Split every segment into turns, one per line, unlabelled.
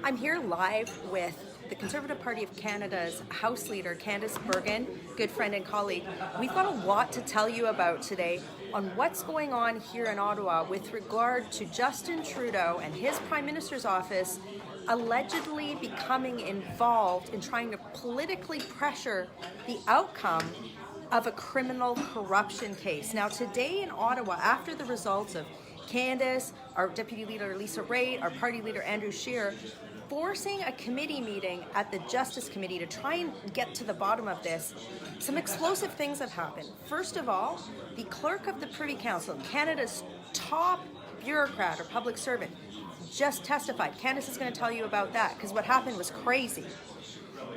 I'm here live with the Conservative Party of Canada's House Leader, Candice Bergen, good friend and colleague. We've got a lot to tell you about today on what's going on here in Ottawa with regard to Justin Trudeau and his Prime Minister's office allegedly becoming involved in trying to politically pressure the outcome of a criminal corruption case. Now today in Ottawa, after the results of Candice, our Deputy Leader Lisa Raitt, our Party Leader Andrew Scheer, forcing a committee meeting at the Justice Committee to try and get to the bottom of this, some explosive things have happened. First of all, the Clerk of the Privy Council, Canada's top bureaucrat or public servant, just testified. Candice is going to tell you about that because what happened was crazy.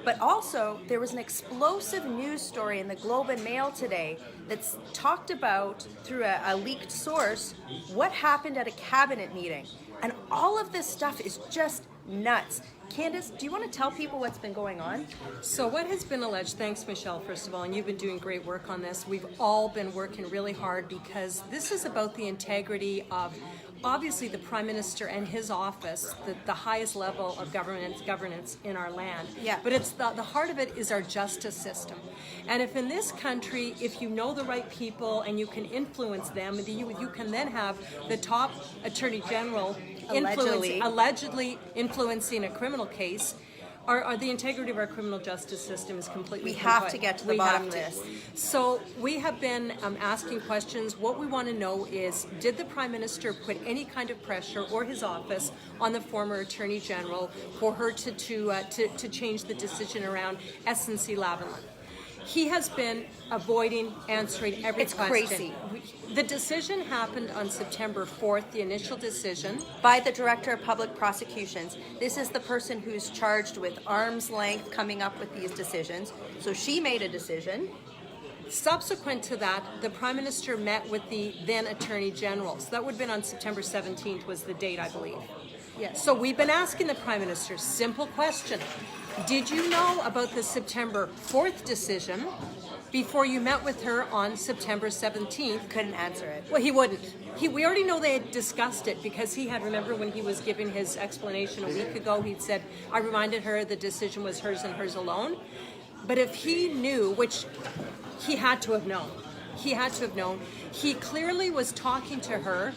But also, there was an explosive news story in the Globe and Mail today that's talked about, through a leaked source, what happened at a cabinet meeting. And all of this stuff is just nuts. Candice, do you want to tell people what's been going on?
So what has been alleged, thanks Michelle, first of all, and you've been doing great work on this. We've all been working really hard because this is about the integrity of obviously the Prime Minister and his office, the highest level of governance in our land.
Yeah.
But it's the heart of it is our justice system. And if in this country, if you know the right people and you can influence them, you can then have the top Attorney General allegedly influencing a criminal case. The integrity of our criminal justice system is completely.
We have to get to the bottom of this.
So we have been asking questions. What we want to know is, did the Prime Minister put any kind of pressure, or his office, on the former Attorney General for her to change the decision around SNC-Lavalin? He has been avoiding answering every question.
It's crazy.
The decision happened on September 4th, the initial decision.
By the Director of Public Prosecutions. This is the person who's charged with arm's length coming up with these decisions. So she made a decision.
Subsequent to that, the Prime Minister met with the then Attorney General. So that would have been on September 17th was the date, I believe.
Yes.
So we've been asking the Prime Minister, simple question. Did you know about the September 4th decision before you met with her on September 17th?
Couldn't answer it.
Well, he wouldn't. We already know they had discussed it because he had, remember when he was giving his explanation a week ago, he'd said, I reminded her the decision was hers and hers alone. But if he knew, which he had to have known, he clearly was talking to her,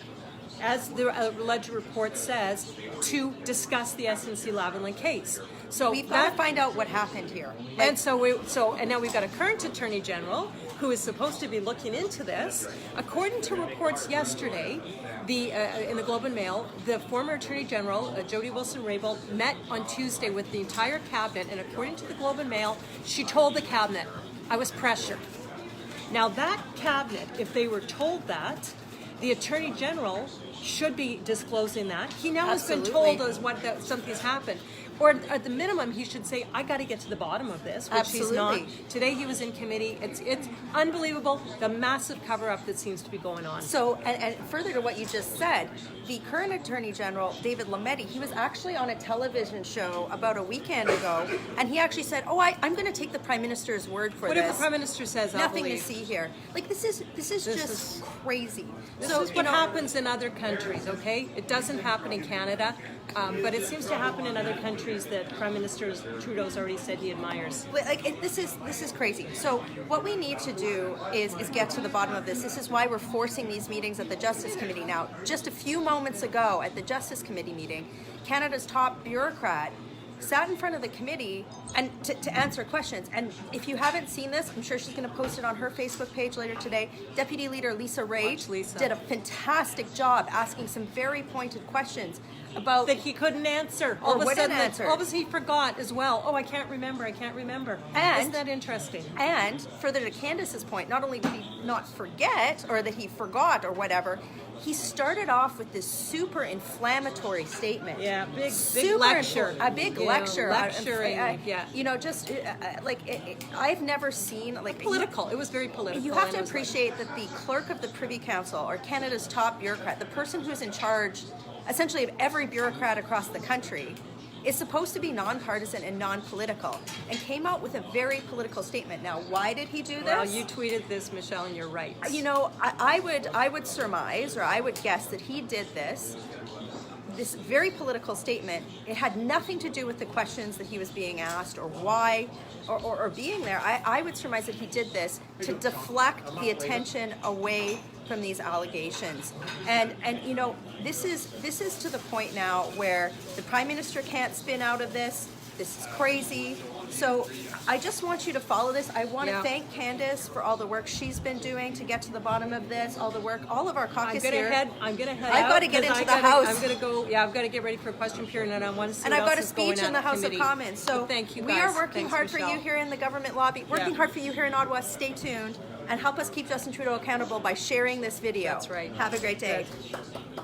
as the alleged report says, to discuss the SNC-Lavalin case. So
we've got to find out what happened here.
And and now we've got a current Attorney General who is supposed to be looking into this. According to reports yesterday, in the Globe and Mail, the former Attorney General, Jody Wilson-Raybould, met on Tuesday with the entire cabinet, and according to the Globe and Mail, she told the cabinet, I was pressured. Now that cabinet, if they were told that, the Attorney General should be disclosing that. He now has been told that something's happened. Or at the minimum, he should say, I got to get to the bottom of this, which he's not. Today he was in committee. It's unbelievable, the massive cover-up that seems to be going on.
So, and further to what you just said, the current Attorney General, David Lametti, he was actually on a television show about a weekend ago, and he actually said, I'm going to take the Prime Minister's word for
Whatever
this.
the Prime Minister says,
nothing to see here. Like, this is just crazy.
This is what happens in other countries, okay? It doesn't happen in Canada, but it seems to happen in other countries that Prime Minister Trudeau's already said he admires.
This is crazy. So what we need to do is get to the bottom of this. This is why we're forcing these meetings at the Justice Committee now. Just a few moments ago at the Justice Committee meeting, Canada's top bureaucrat sat in front of the committee and to answer questions. And if you haven't seen this, I'm sure she's going to post it on her Facebook page later today. Deputy Leader Lisa Raitt did a fantastic job asking some very pointed questions about
that he couldn't answer. All of a sudden, all of a sudden he forgot as well. Oh, I can't remember. And isn't that interesting?
And further to Candice's point, not only did he not forget, or that he forgot, or whatever, he started off with this super inflammatory statement.
Yeah, big lecture.
A big lecture.
Lecturing.
You know, just I've never seen
political. It was very political.
You have to appreciate that the Clerk of the Privy Council, or Canada's top bureaucrat, the person who's in charge essentially of every bureaucrat across the country, is supposed to be nonpartisan and non-political, and came out with a very political statement. Now, why did he do this?
Well, you tweeted this, Michelle, and you're right.
You know, I would surmise, or I would guess, that he did this this very political statement. It had nothing to do with the questions that he was being asked or why or being there. I would surmise that he did this to deflect the attention away from these allegations. And you know, this is to the point now where the Prime Minister can't spin out of this. This is crazy. So I just want you to follow this. I want to thank Candice for all the work she's been doing to get to the bottom of this, all the work, all of our caucus here.
I'm gonna head
I've
out
got to get
'cause
into the House.
I'm gonna go. Yeah, I've got to get ready for a question period, and I want to see.
And
what
I've got a
else is going
speech
on
in the House
committee.
of Commons. So
But thank you,
we
guys.
are working
Thanks,
hard for
Michelle.
you here in the government lobby, working hard for you here in Ottawa. Stay tuned and help us keep Justin Trudeau accountable by sharing this video.
That's right.
Have a great day.
Good.